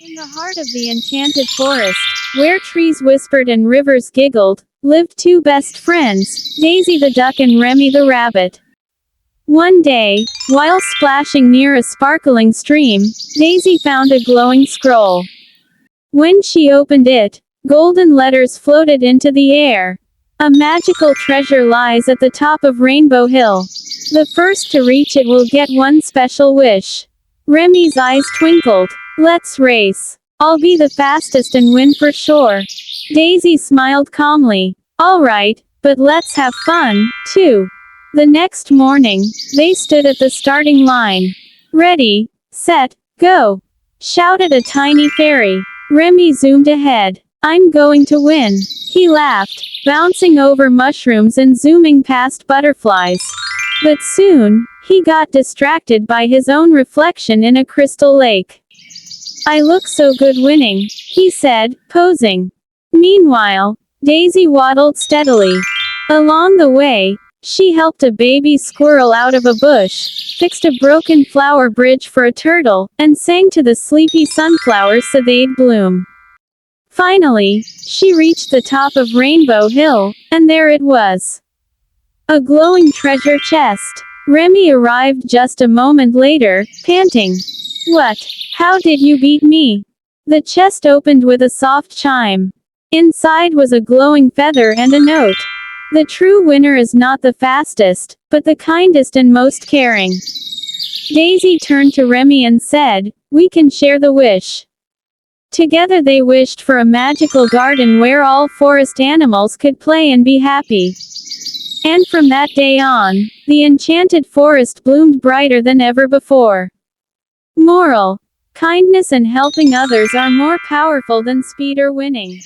In the heart of the enchanted forest, where trees whispered and rivers giggled, lived two best friends, Daisy the duck and Remy the rabbit. One day, while splashing near a sparkling stream, Daisy found a glowing scroll. When she opened it, golden letters floated into the air. A magical treasure lies at the top of Rainbow Hill. The first to reach it will get one special wish. Remy's eyes twinkled. Let's race. I'll be the fastest and win for sure. Daisy smiled calmly. All right, but let's have fun, too. The next morning, they stood at the starting line. Ready, set, go, shouted a tiny fairy. Remy zoomed ahead. I'm going to win, he laughed, bouncing over mushrooms and zooming past butterflies. But soon, he got distracted by his own reflection in a crystal lake. I look so good winning, he said, posing. Meanwhile, Daisy waddled steadily. Along the way, she helped a baby squirrel out of a bush, fixed a broken flower bridge for a turtle, and sang to the sleepy sunflowers so they'd bloom. Finally, she reached the top of Rainbow Hill, and there it was. A glowing treasure chest. Remy arrived just a moment later, panting. What? How did you beat me? The chest opened with a soft chime. Inside was a glowing feather and a note. The true winner is not the fastest, but the kindest and most caring. Daisy turned to Remy and said, we can share the wish. Together they wished for a magical garden where all forest animals could play and be happy. And from that day on, the enchanted forest bloomed brighter than ever before. Moral: kindness and helping others are more powerful than speed or winning.